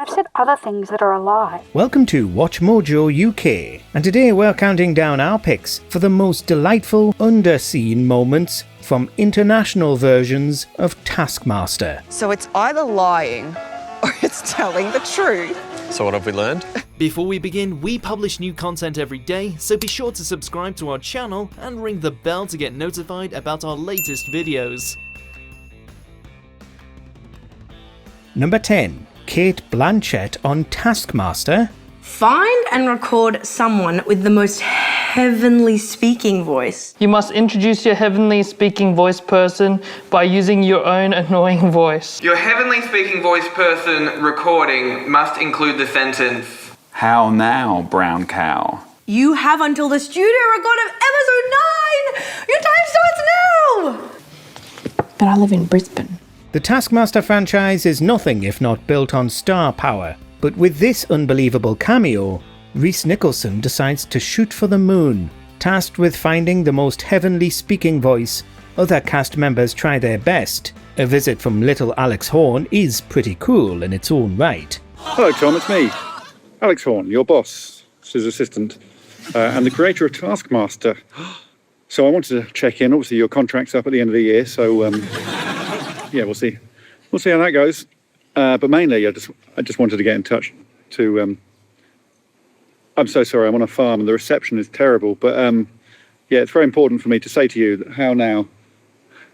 I've said other things that are a lie. Welcome to WatchMojo UK, and today we're counting down our picks for the most delightful underseen moments from international versions of Taskmaster. So it's either lying or it's telling the truth. So what have we learned? Before we begin, we publish new content every day, so be sure to subscribe to our channel and ring the bell to get notified about our latest videos. Number 10. Cate Blanchett on Taskmaster. Find and record someone with the most heavenly speaking voice. You must introduce your heavenly speaking voice person by using your own annoying voice. Your heavenly speaking voice person recording must include the sentence, "How now, brown cow?" You have until the studio record of episode 9! Your time starts now! But I live in Brisbane. The Taskmaster franchise is nothing if not built on star power, but with this unbelievable cameo, Rhys Nicholson decides to shoot for the moon. Tasked with finding the most heavenly speaking voice, other cast members try their best. A visit from little Alex Horne is pretty cool in its own right. Hello Tom, it's me, Alex Horne, your boss, his assistant, and the creator of Taskmaster. So I wanted to check in. Obviously your contract's up at the end of the year, so yeah, we'll see how that goes. But mainly, I just wanted to get in touch to. I'm so sorry. I'm on a farm and the reception is terrible. But yeah, it's very important for me to say to you that how now,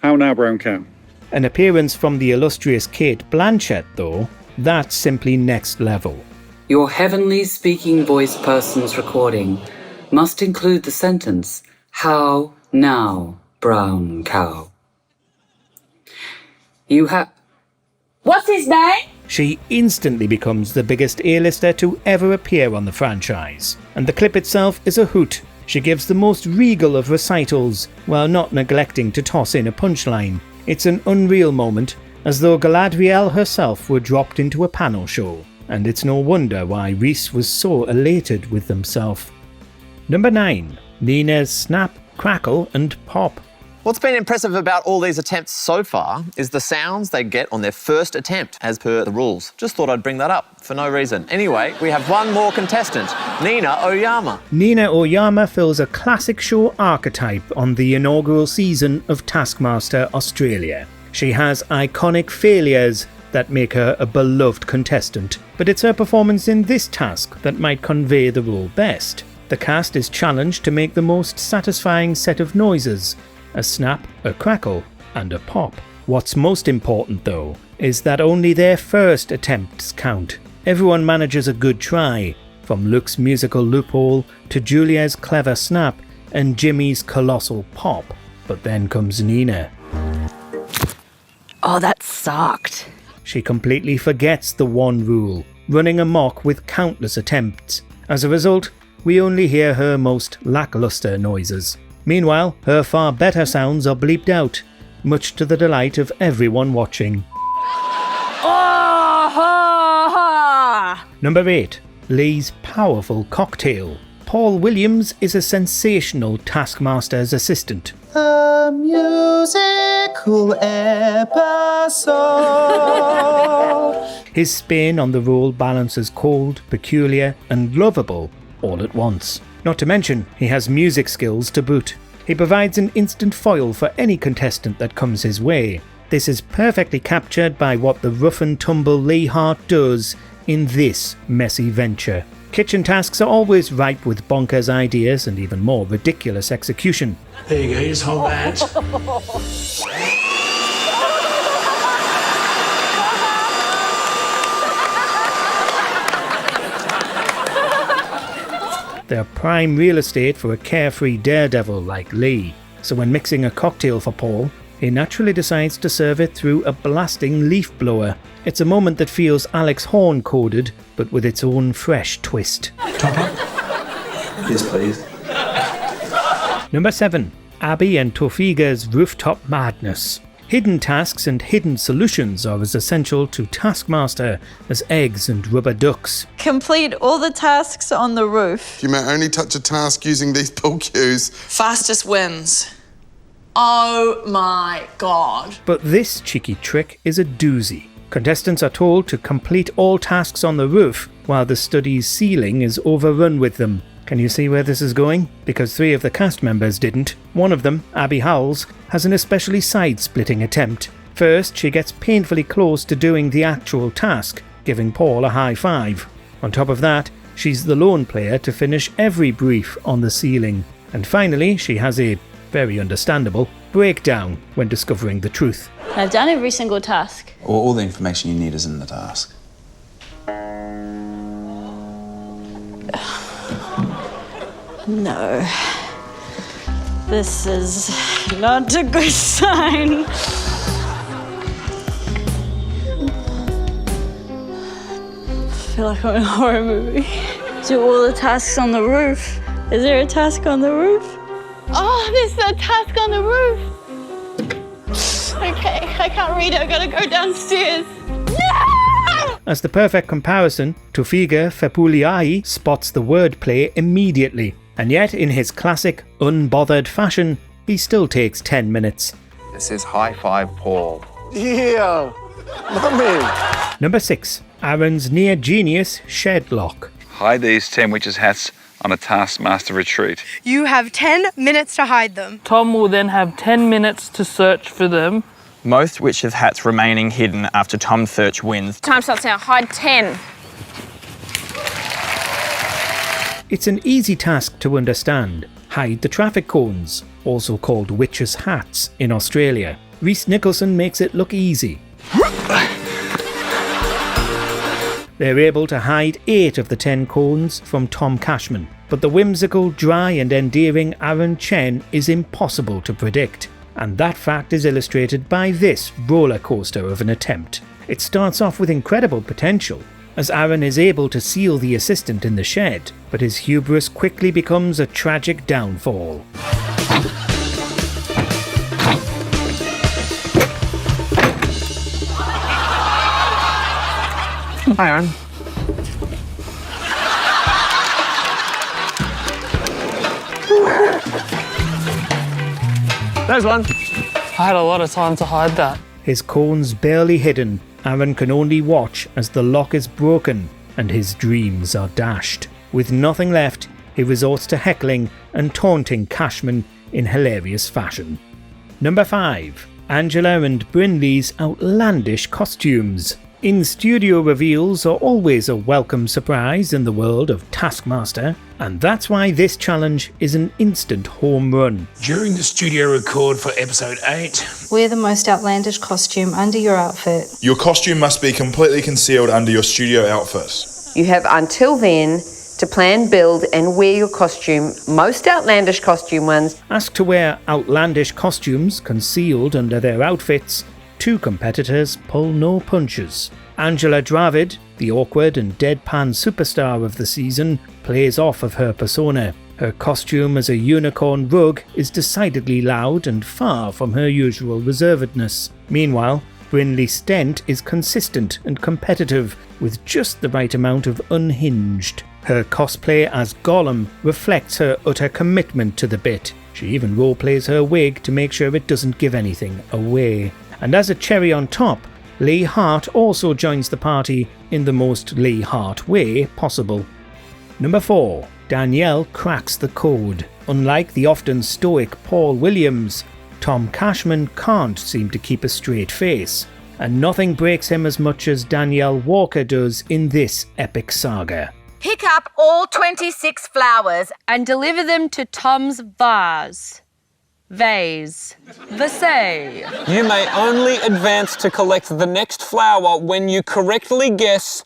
brown cow. An appearance from the illustrious Cate Blanchett, though, that's simply next level. Your heavenly speaking voice person's recording must include the sentence, "How now, brown cow?" You have... What's his name? She instantly becomes the biggest A-lister to ever appear on the franchise. And the clip itself is a hoot. She gives the most regal of recitals, while not neglecting to toss in a punchline. It's an unreal moment, as though Galadriel herself were dropped into a panel show. And it's no wonder why Rhys was so elated with himself. Number 9. Nina's snap, crackle and pop. What's been impressive about all these attempts so far is the sounds they get on their first attempt, as per the rules. Just thought I'd bring that up, for no reason. Anyway, we have one more contestant, Nina Oyama. Nina Oyama fills a classic show archetype on the inaugural season of Taskmaster Australia. She has iconic failures that make her a beloved contestant, but it's her performance in this task that might convey the role best. The cast is challenged to make the most satisfying set of noises, a snap, a crackle, and a pop. What's most important, though, is that only their first attempts count. Everyone manages a good try, from Luke's musical loophole to Julia's clever snap and Jimmy's colossal pop. But then comes Nina. Oh, that sucked. She completely forgets the one rule, running amok with countless attempts. As a result, we only hear her most lackluster noises. Meanwhile, her far better sounds are bleeped out, much to the delight of everyone watching. Number 8. Lee's powerful cocktail. Paul Williams is a sensational Taskmaster's assistant. A musical episode. His spin on the role balances cold, peculiar, and lovable all at once. Not to mention, he has music skills to boot. He provides an instant foil for any contestant that comes his way. This is perfectly captured by what the rough and tumble Lee Hart does in this messy venture. Kitchen tasks are always ripe with bonkers ideas and even more ridiculous execution. There you go, just hold that. They're prime real estate for a carefree daredevil like Lee. So when mixing a cocktail for Paul, he naturally decides to serve it through a blasting leaf blower. It's a moment that feels Alex Horne coded, but with its own fresh twist. Top up? Yes, please. Number 7. Abby and Tofiga's Rooftop Madness. Hidden tasks and hidden solutions are as essential to Taskmaster as eggs and rubber ducks. Complete all the tasks on the roof. You may only touch a task using these pull cues. Fastest wins. Oh my god. But this cheeky trick is a doozy. Contestants are told to complete all tasks on the roof while the study's ceiling is overrun with them. Can you see where this is going? Because 3 of the cast members didn't. One of them, Abby Howells, has an especially side-splitting attempt. First, she gets painfully close to doing the actual task, giving Paul a high five. On top of that, she's the lone player to finish every brief on the ceiling. And finally, she has a, very understandable, breakdown when discovering the truth. I've done every single task. All the information you need is in the task. No. This is not a good sign. I feel like I'm in a horror movie. Do all the tasks on the roof. Is there a task on the roof? Oh, there's a task on the roof. Okay, I can't read it. I gotta go downstairs. No! As the perfect comparison, Tufiga Fepuliai spots the wordplay immediately, and yet in his classic, unbothered fashion, he still takes 10 minutes. This is high five Paul. Yeah, mummy. Number 6. Aaron's near genius, Sherlock. Hide these 10 witches' hats on a Taskmaster retreat. You have 10 minutes to hide them. Tom will then have 10 minutes to search for them. Most witches' hats remaining hidden after Tom's search wins. Time starts now. Hide 10. It's an easy task to understand. Hide the traffic cones, also called witches' hats in Australia. Rhys Nicholson makes it look easy. They're able to hide 8 of the 10 cones from Tom Cashman, but the whimsical, dry and endearing Aaron Chen is impossible to predict. And that fact is illustrated by this roller coaster of an attempt. It starts off with incredible potential, as Aaron is able to seal the assistant in the shed, but his hubris quickly becomes a tragic downfall. Hi, Aaron. There's one. I had a lot of time to hide that. His cones barely hidden, Aaron can only watch as the lock is broken and his dreams are dashed. With nothing left, he resorts to heckling and taunting Cashman in hilarious fashion. Number 5. Angela and Brinley's outlandish costumes. In-studio reveals are always a welcome surprise in the world of Taskmaster, and that's why this challenge is an instant home run. During the studio record for episode 8, wear the most outlandish costume under your outfit. Your costume must be completely concealed under your studio outfit. You have until then to plan, build and wear your costume, most outlandish costume ones. Asked to wear outlandish costumes concealed under their outfits, 2 competitors pull no punches. Angela Dravid, the awkward and deadpan superstar of the season, plays off of her persona. Her costume as a unicorn rug is decidedly loud and far from her usual reservedness. Meanwhile, Brinley Stent is consistent and competitive, with just the right amount of unhinged. Her cosplay as Gollum reflects her utter commitment to the bit. She even roleplays her wig to make sure it doesn't give anything away. And as a cherry on top, Lee Hart also joins the party in the most Lee Hart way possible. Number 4. Danielle cracks the code. Unlike the often stoic Paul Williams, Tom Cashman can't seem to keep a straight face, and nothing breaks him as much as Danielle Walker does in this epic saga. Pick up all 26 flowers and deliver them to Tom's vase. Vase. You may only advance to collect the next flower when you correctly guess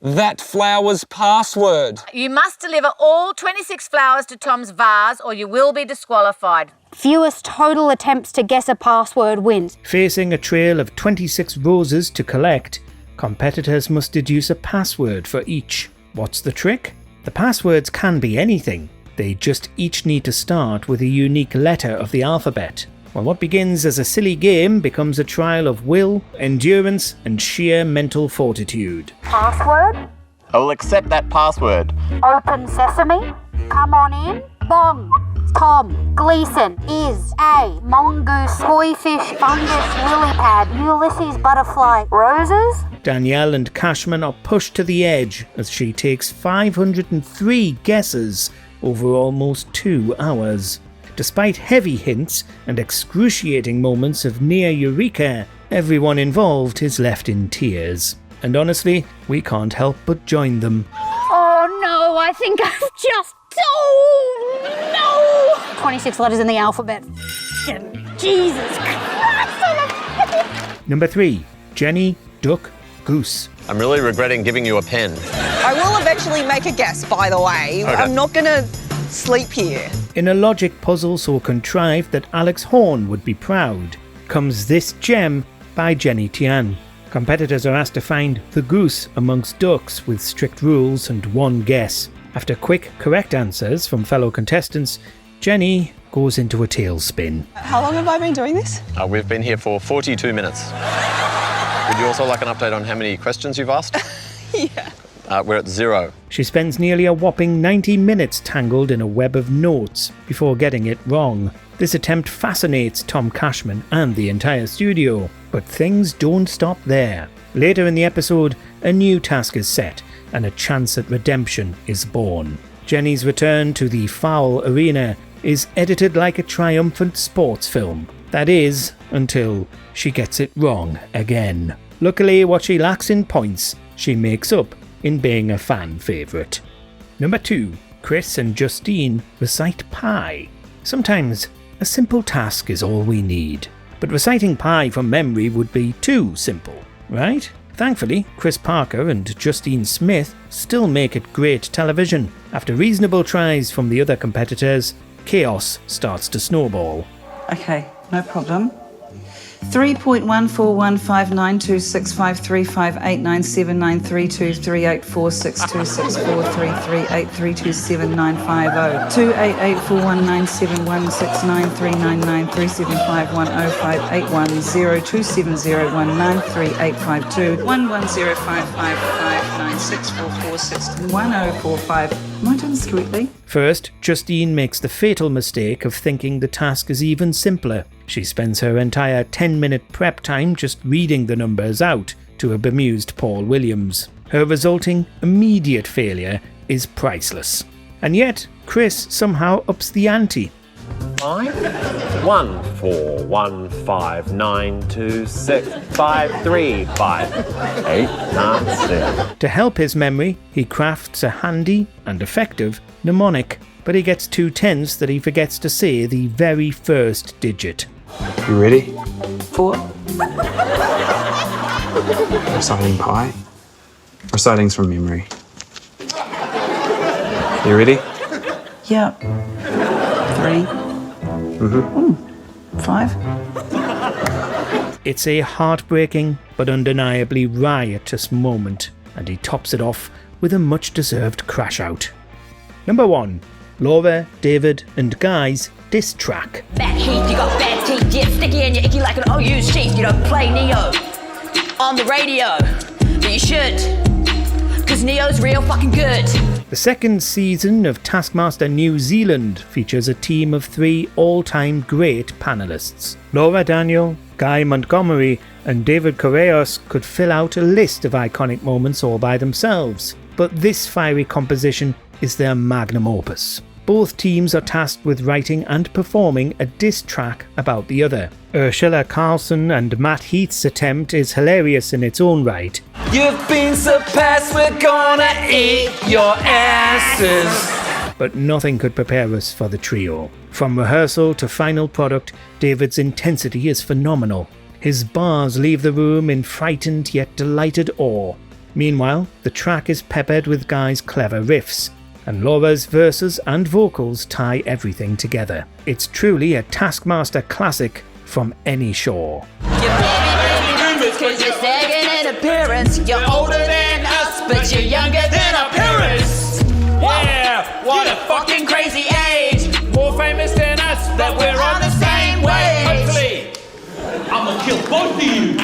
that flower's password. You must deliver all 26 flowers to Tom's vase or you will be disqualified. Fewest total attempts to guess a password wins. Facing a trail of 26 roses to collect, competitors must deduce a password for each. What's the trick? The passwords can be anything. They just each need to start with a unique letter of the alphabet. Well, what begins as a silly game becomes a trial of will, endurance, and sheer mental fortitude. Password? I will accept that password. Open sesame? Come on in. Bong. Tom Gleason is a mongoose, koi fish, fungus, lily pad, Ulysses butterfly, roses? Danielle and Cashman are pushed to the edge as she takes 503 guesses over almost 2 hours. Despite heavy hints and excruciating moments of near eureka, everyone involved is left in tears. And honestly, we can't help but join them. Oh no, I think I've just... Oh no! 26 letters in the alphabet. Jesus Christ! Number 3. Jenny, Duck, Goose. I'm really regretting giving you a pen. I will eventually make a guess, by the way. Okay. I'm not going to sleep here. In a logic puzzle so contrived that Alex Horn would be proud, comes this gem by Jenny Tian. Competitors are asked to find the goose amongst ducks with strict rules and one guess. After quick, correct answers from fellow contestants, Jenny goes into a tailspin. How long have I been doing this? We've been here for 42 minutes. Would you also like an update on how many questions you've asked? Yeah. We're at 0. She spends nearly a whopping 90 minutes tangled in a web of notes before getting it wrong. This attempt fascinates Tom Cashman and the entire studio, but things don't stop there. Later in the episode, a new task is set, and a chance at redemption is born. Jenny's return to the foul arena is edited like a triumphant sports film. That is, until she gets it wrong again. Luckily, what she lacks in points, she makes up in being a fan favourite. Number 2. Chris and Justine recite pie. Sometimes a simple task is all we need, but reciting pie from memory would be too simple, right? Thankfully, Chris Parker and Justine Smith still make it great television. After reasonable tries from the other competitors, chaos starts to snowball. Okay, no problem. 3.141592653589679323846264338327950 28841971938521105859644610445. Am I doing this correctly? First, Justine makes the fatal mistake of thinking the task is even simpler. She spends her entire 10-minute prep time just reading the numbers out to a bemused Paul Williams. Her resulting immediate failure is priceless. And yet, Chris somehow ups the ante. 5141592653589. To help his memory, he crafts a handy and effective mnemonic, but he gets too tense that he forgets to say the very first digit. You ready? 4. Reciting pie. Reciting's from memory. You ready? Yeah. 3. 5. It's a heartbreaking but undeniably riotous moment, and he tops it off with a much-deserved crash-out. Number 1. Laura, David and Guy's diss track. Bad heat, you got bad teeth, get sticky and you're icky like an OU sheath. You don't play Neo on the radio, but you should, cause Neo's real fucking good. The second season of Taskmaster New Zealand features a team of 3 all-time great panellists. Laura Daniel, Guy Montgomery and David Correos could fill out a list of iconic moments all by themselves, but this fiery composition is their magnum opus. Both teams are tasked with writing and performing a diss track about the other. Ursula Carlson and Matt Heath's attempt is hilarious in its own right. You've been surpassed, we're gonna eat your asses. But nothing could prepare us for the trio. From rehearsal to final product, David's intensity is phenomenal. His bars leave the room in frightened yet delighted awe. Meanwhile, the track is peppered with Guy's clever riffs, and Laura's verses and vocals tie everything together. It's truly a Taskmaster classic from any shore. Cause you're sagging in appearance. You're older than us, but you're younger than our parents. Yeah, what a fucking crazy age. More famous than us, that we're on the same wave. Hopefully, I'm gonna kill both of you.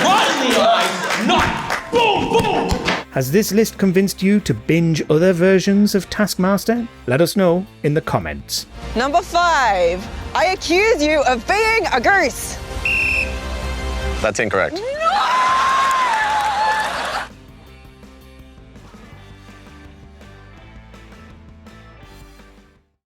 Right in the eyes, not boom, boom. Has this list convinced you to binge other versions of Taskmaster? Let us know in the comments. Number 5. I accuse you of being a goose. That's incorrect.